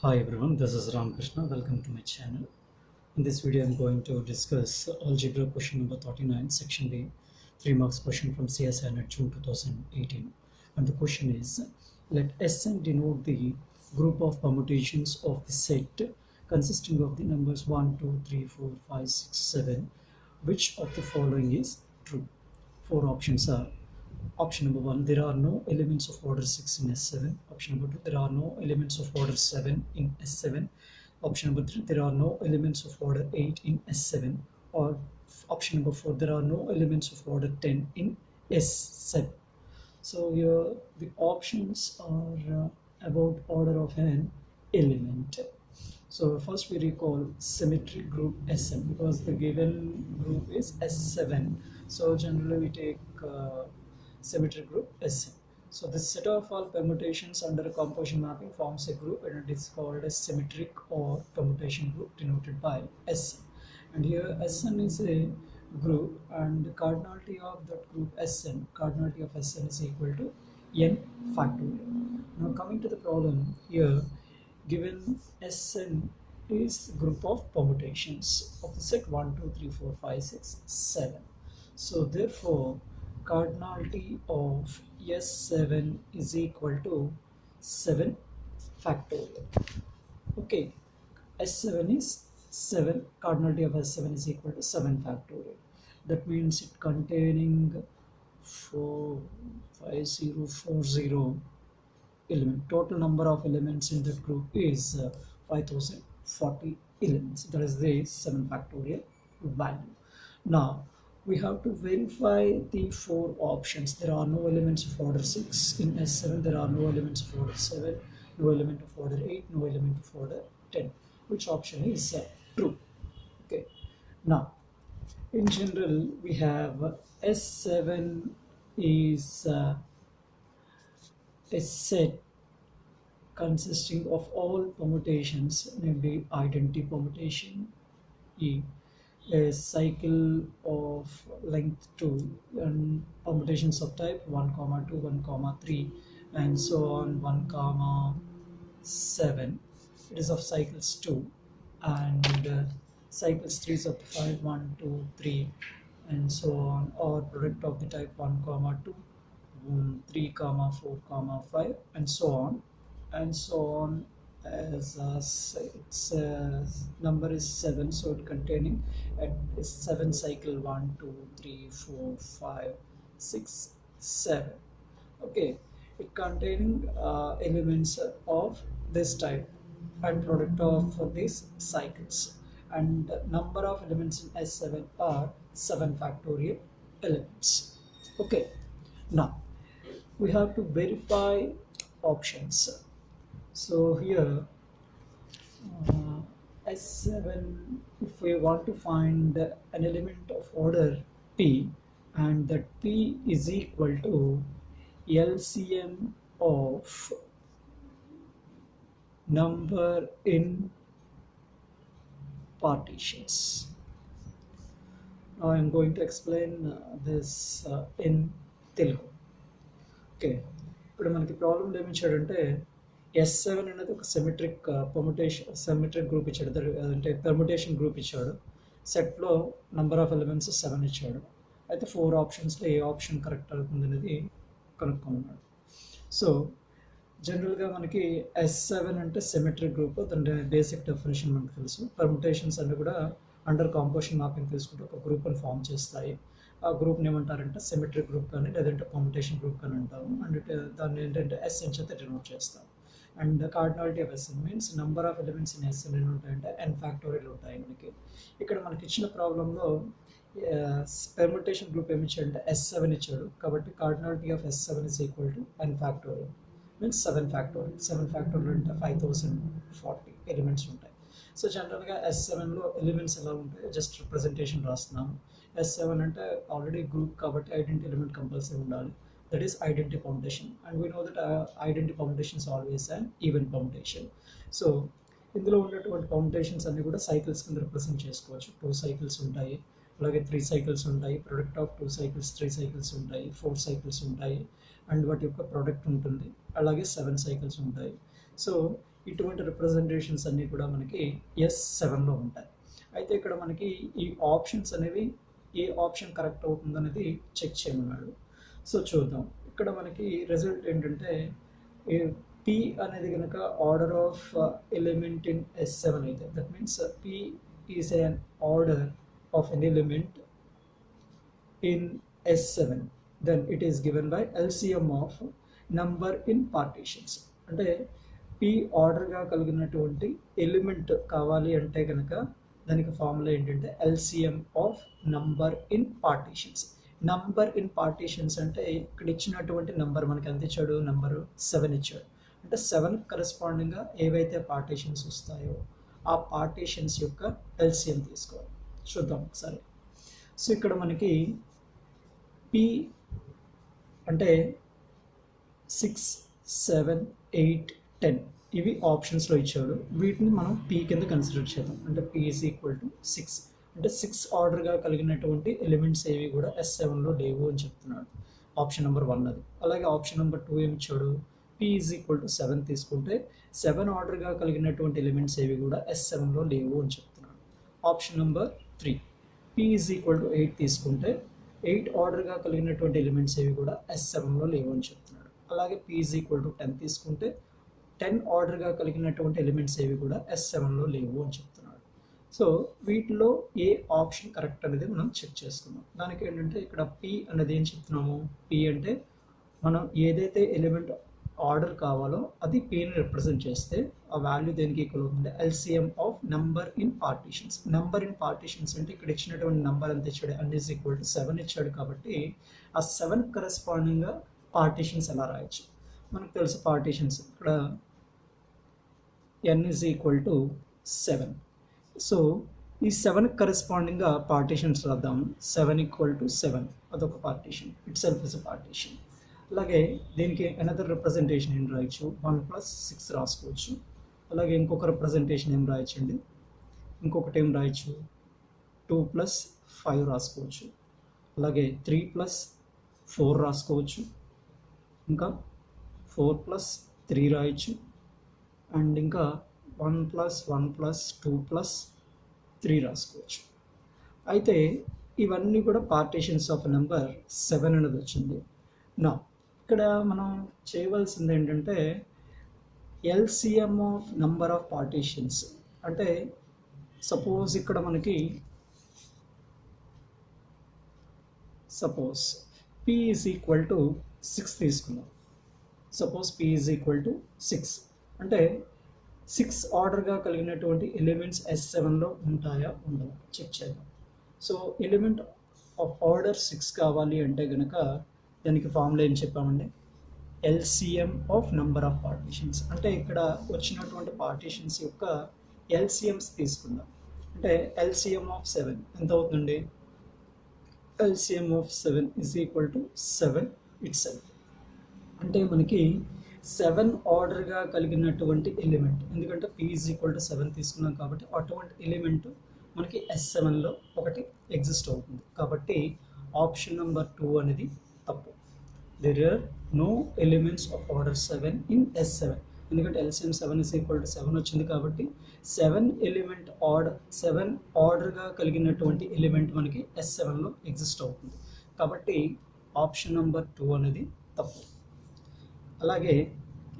Hi everyone, this is Ramakrishna. Welcome to my channel. In this video, I'm going to discuss algebra question number 39, section B, 3 marks question from CSIR NET June 2018. And the question is, let Sn denote the group of permutations of the set consisting of the numbers 1, 2, 3, 4, 5, 6, 7. Which of the following is true? Four options are: option number 1, there are no elements of order 6 in S7. Option number 2, there are no elements of order 7 in S7. Option number 3, there are no elements of order 8 in S7. Or option number 4, there are no elements of order 10 in S7. So here the options are about order of an element. So first we recall symmetric group Sn because the given group is S7. So generally we take symmetric group Sn. So this set of all permutations under a composition mapping forms a group, and it is called a symmetric or permutation group denoted by Sn. And here Sn is a group, and the cardinality of that group Sn, cardinality of Sn is equal to n factorial. Now coming to the problem here, given Sn is group of permutations of the set 1, 2, 3, 4, 5, 6, 7. So therefore cardinality of S7 is equal to 7 factorial. Okay, S7 is 7, cardinality of S7 is equal to 7 factorial. That means it containing 5040 element. Total number of elements in that group is 5040 elements. That is the 7 factorial value. Now we have to verify the four options. There are no elements of order 6 in S7. There are no elements of order 7, no element of order 8, no element of order 10. Which option is true? Okay. Now, in general, we have S7 is a set consisting of all permutations, namely identity permutation, E, a cycle of length 2, and permutations of type 1, 2, 1, 3, and so on 1, 7. It is of cycles 2, and cycles 3 is of the 5, 1, 2, 3, and so on, or product of the type 1, 2, 3, 4, 5, and so on, as its number is 7, so it containing at 7 cycle 1, 2, 3, 4, 5, 6, 7. Okay, it containing elements of this type and product of these cycles, and number of elements in S7 are 7 factorial elements. Okay, now we have to verify options. So here S7, if we want to find an element of order P, and that P is equal to LCM of number in partitions. Now I am going to explain this in Telugu. Okay, ఇప్పుడు మనకి ప్రాబ్లంలో ఏమి ఇచ్చాడంటే S7 అనేది ఒక symmetric group ఇచ్చాడు, అంటే permutation group ఇచ్చాడు. సెట్లో నెంబర్ ఆఫ్ ఎలిమెంట్స్ 7 ఇచ్చాడు. అయితే 4 ఆప్షన్స్లో ఏ ఆప్షన్ కరెక్ట్ అవుతుంది అనేది కనుక్కోమన్నాడు. సో జనరల్గా మనకి S7 అంటే సిమెట్రిక్ గ్రూప్, దాని బేసిక్ డెఫినేషన్ మనకు తెలుసు. పెర్ముటేషన్స్ అన్ని కూడా అండర్ కాంపోజిషన్ మ్యాపింగ్ తీసుకుంటే ఒక గ్రూప్ని ఫామ్ చేస్తాయి. ఆ గ్రూప్ని ఏమంటారంటే సిమెట్రిక్ గ్రూప్ కానీ లేదంటే పర్ముటేషన్ గ్రూప్ కానీ అంటాము. అండ్ దాన్ని ఏంటంటే Sn చేత డినోట్ చేస్తాం. And cardinality of Sn means number of elements in Sn ఎన్ని ఉంటాయంటే n ఫ్యాక్టోరియల్ ఉంటాయి మనకి. ఇక్కడ మనకి ఇచ్చిన ప్రాబ్లంలో పెర్ముటేషన్ గ్రూప్ ఏమి ఇచ్చాడంటే S7 ఇచ్చాడు, కాబట్టి cardinality of S7 is equal to n factorial means 7 factorial. 7 factorial అంటే 5040 ఎలిమెంట్స్ ఉంటాయి. సో జనరల్గా S7లో ఎలిమెంట్స్ ఎలా ఉంటాయో జస్ట్ రిప్రజెంటేషన్ రాస్తున్నాము. S7 అంటే ఆల్రెడీ గ్రూప్ కాబట్టి ఐడెంటిటీ ఎలిమెంట్ కంపల్సరీ ఉండాలి. That is identity permutation, and we know that identity permutation is always and even permutation. So ఇందులో ఉన్నటువంటి పర్ముటేషన్స్ అన్ని కూడా సైకిల్స్ కింద రిప్రజెంట్ చేసుకోవచ్చు. 2 సైకిల్స్ ఉంటాయి, అలాగే 3 సైకిల్స్ ఉంటాయి, ప్రొడక్ట్ ఆఫ్ 2 సైకిల్స్ 3 సైకిల్స్ ఉంటాయి, 4 సైకిల్స్ ఉంటాయి, అండ్ వాటి యొక్క ప్రోడక్ట్ ఉంటుంది, అలాగే 7 సైకిల్స్ ఉంటాయి. సో ఇటువంటి రిప్రజెంటేషన్స్ అన్నీ కూడా మనకి S7లో ఉంటాయి. అయితే ఇక్కడ మనకి ఈ ఆప్షన్స్ అనేవి ఏ ఆప్షన్ కరెక్ట్ అవుతుంది అనేది చెక్ చేయమన్నాడు. సో చూద్దాం. ఇక్కడ మనకి రిజల్ట్ ఏంటంటే P అనేది కనుక order of element in S7 అయితే, that means P is an order of an element in S7, then it is given by LCM of number in partitions. అంటే P ఆర్డర్గా కలిగినటువంటి ఎలిమెంట్ కావాలి అంటే కనుక దానికి ఫార్ములా ఏంటంటే LCM of number in partitions. Number in partitions అంటే ఇక్కడ ఇచ్చినటువంటి నంబర్ మనకి ఎంత ఇచ్చాడు, నంబరు 7 ఇచ్చాడు. అంటే 7 కరెస్పాండింగ్గా ఏవైతే పార్టీషన్స్ వస్తాయో ఆ పార్టీషన్స్ యొక్క LCM తీసుకోవాలి. చూద్దాం ఒకసారి. సో ఇక్కడ మనకి P అంటే 6, 7, 8, 10 ఇవి ఆప్షన్స్లో ఇచ్చాడు. వీటిని మనం P కింద కన్సిడర్ చేద్దాం. అంటే P ఈజ్ ఈక్వల్ టు 6. అంటే 6 ఆర్డర్గా కలిగినటువంటి ఎలిమెంట్స్ ఏవి కూడా S7లో లేవు అని చెప్తున్నాడు. ఆప్షన్ నెంబర్ 1 అది. అలాగే ఆప్షన్ నెంబర్ 2 ఏమి ఇచ్చాడు, P ఈజ్ ఈక్వల్ టు 7 తీసుకుంటే 7 ఆర్డర్గా కలిగినటువంటి ఎలిమెంట్స్ ఏవి కూడా S7లో లేవు అని చెప్తున్నాడు. Option number 3 P is equal to 8 తీసుకుంటే 8 ఆర్డర్గా కలిగినటువంటి ఎలిమెంట్స్ ఏవి కూడా S7లో లేవు అని చెప్తున్నాడు. అలాగే P ఈజ్ ఈక్వల్ టు 10 తీసుకుంటే 10 ఆర్డర్గా కలిగినటువంటి ఎలిమెంట్స్ ఏవి కూడా S7లో లేవు అని చెప్తున్నాడు. సో వీటిలో ఏ ఆప్షన్ కరెక్ట్ అనేది మనం చెక్ చేసుకుందాం. దానికి ఏంటంటే ఇక్కడ P అనేది ఏం చెప్తున్నాము, P అంటే మనం ఏదైతే ఎలిమెంట్ ఆర్డర్ కావాలో అది Pని రిప్రజెంట్ చేస్తే ఆ వాల్యూ దేనికి ఈక్వల్ అవుతుంది, LCM of number in partitions. Number in partitions అంటే ఇక్కడ ఇచ్చినటువంటి నంబర్ ఎంత ఇచ్చాడు, n ఈజ్ ఈక్వల్ టు 7 ఇచ్చాడు. కాబట్టి ఆ 7 కరెస్పాండింగ్గా పార్టీషన్స్ ఎలా రాయొచ్చు, మనకు తెలుసు పార్టీషన్స్. ఇక్కడ n is equal to 7. So ఈ 7 కరెస్పాండింగ్గా పార్టీషన్స్ రాద్దాము. 7 ఈక్వల్ టు 7 అదొక partition, it self is a partition. అలాగే దీనికి అనదర్ రిప్రజెంటేషన్ ఏం రాయొచ్చు, 1 + 6 రాసుకోవచ్చు. అలాగే ఇంకొక రిప్రజెంటేషన్ ఏం రాయొచ్చండి, ఇంకొకటి ఏం రాయొచ్చు, 2 + 5 రాసుకోవచ్చు. అలాగే 3 + 4 రాసుకోవచ్చు. ఇంకా 4 + 3 రాయొచ్చు. అండ్ ఇంకా 1 + 1 + 2 + 3 రాసుకోవచ్చు. అయితే ఇవన్నీ కూడా పార్టీషన్స్ ఆఫ్ నెంబర్ 7 అనేది వచ్చింది. నా ఇక్కడ మనం చేయవలసింది ఏంటంటే LCM of number of partitions. అంటే సపోజ్ ఇక్కడ మనకి P ఈజ్ ఈక్వల్ టు 6 తీసుకుందాం. Suppose P is equal to 6 అంటే 6 ఆర్డర్గా కలిగినటువంటి ఎలిమెంట్స్ S7లో ఉంటాయా ఉండవా చెక్ చేద్దాం. సో ఎలిమెంట్ ఆఫ్ ఆర్డర్ 6 కావాలి అంటే కనుక దానికి ఫార్ములా ఏం చెప్పామండి, LCM of number of partitions. అంటే ఇక్కడ వచ్చినటువంటి పార్టీషన్స్ యొక్క LCMs తీసుకుందాం. అంటే LCM ఆఫ్ 7 ఎంత అవుతుంది, LCM of 7 is equal to 7 it self. అంటే మనకి 7 ఆర్డర్గా కలిగినటువంటి ఎలిమెంట్, ఎందుకంటే P ఈజ్ ఈక్వల్ టు 7 తీసుకున్నాం కాబట్టి అటువంటి ఎలిమెంట్ మనకి S7లో ఒకటి ఎగ్జిస్ట్ అవుతుంది. కాబట్టి ఆప్షన్ నెంబర్ 2 అనేది తప్పు. There are no elements of order 7 in S7. ఎందుకంటే LCM 7 ఈజ్ ఈక్వల్ టు 7 వచ్చింది కాబట్టి 7 ఆర్డర్గా కలిగినటువంటి ఎలిమెంట్ మనకి S7లో ఎగ్జిస్ట్ అవుతుంది. కాబట్టి ఆప్షన్ నెంబర్ 2 అనేది తప్పు. అలాగే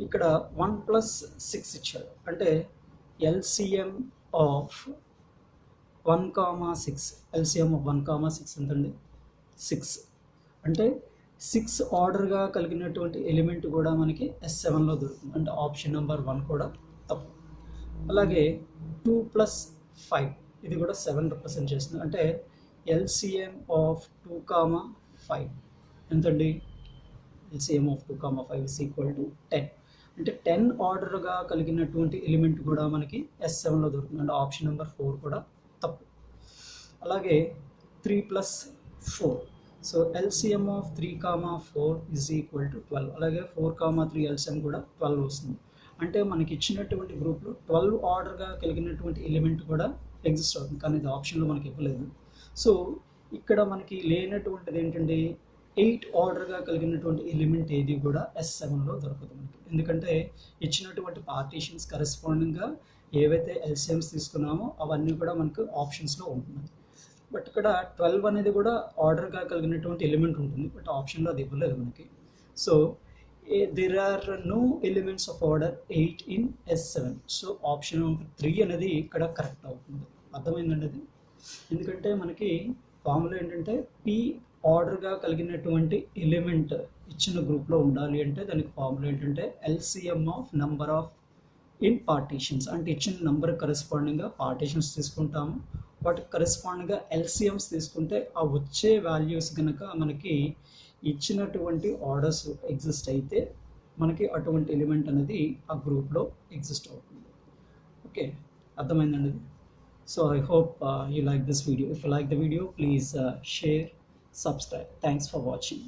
ఇక్కడ 1 + 6 ఇచ్చాడు. అంటే LCM ఆఫ్ 1, 6 LCM ఆఫ్ 1, 6 ఎంతండి, 6. అంటే 6 ఆర్డర్గా కలిగినటువంటి ఎలిమెంట్ కూడా మనకి S7లో దొరుకుతుంది. అంటే ఆప్షన్ నెంబర్ 1 కూడా తప్పు. అలాగే 2 + 5 ఇది కూడా 7 రిప్రజెంట్ చేస్తుంది. అంటే LCM ఆఫ్ 2, 5 ఎంతండి, LCM of 2, 5 is equal to 10. అంటే 10 ఆర్డర్గా కలిగినటువంటి ఎలిమెంట్ కూడా మనకి S7లో దొరుకుతుంది. అంటే ఆప్షన్ నెంబర్ 4 కూడా తప్పు. అలాగే 3 + 4 so LCM of 3, 4 is equal to 12. అలాగే 4, 3 LCM కూడా 12 వస్తుంది. అంటే మనకి ఇచ్చినటువంటి గ్రూప్లో 12 ఆర్డర్గా కలిగినటువంటి ఎలిమెంట్ కూడా ఎగ్జిస్ట్ అవుతుంది, కానీ ఇది ఆప్షన్లో మనకి ఇవ్వలేదు. సో ఇక్కడ మనకి లేనటువంటిది ఏంటండి, ఎయిట్ ఆర్డర్గా కలిగినటువంటి ఎలిమెంట్ ఏది కూడా S7లో దొరకదు మనకి. ఎందుకంటే ఇచ్చినటువంటి పార్టీషన్స్ కరెస్పాండింగ్గా ఏవైతే ఎల్సిఎమ్స్ తీసుకున్నామో అవన్నీ కూడా మనకు ఆప్షన్స్లో ఉంటున్నాయి. బట్ ఇక్కడ 12 అనేది కూడా ఆర్డర్గా కలిగినటువంటి ఎలిమెంట్ ఉంటుంది, బట్ ఆప్షన్లో అది ఇవ్వలేదు మనకి. So there are no elements of order 8 in S7. సో ఆప్షన్ 3 అనేది ఇక్కడ కరెక్ట్ అవుతుంది. అర్థమైందండి అది? ఎందుకంటే మనకి ఫార్ములా ఏంటంటే పి ఆర్డర్గా కలిగినటువంటి ఎలిమెంట్ ఇచ్చిన గ్రూప్లో ఉండాలి అంటే దానికి ఫార్ములా ఏంటంటే LCM of number of in partitions. అంటే ఇచ్చిన నంబర్ కరెస్పాండింగ్గా పార్టీషన్స్ తీసుకుంటాము, వాటికి కరెస్పాండింగ్గా ఎల్సిఎమ్స్ తీసుకుంటే ఆ వచ్చే వాల్యూస్ కనుక మనకి ఇచ్చినటువంటి ఆర్డర్స్ ఎగ్జిస్ట్ అయితే మనకి అటువంటి ఎలిమెంట్ అనేది ఆ గ్రూప్లో ఎగ్జిస్ట్ అవుతుంది. ఓకే, అర్థమైందండి? So I hope you like this video. If you like the video, please share, subscribe. Thanks for watching.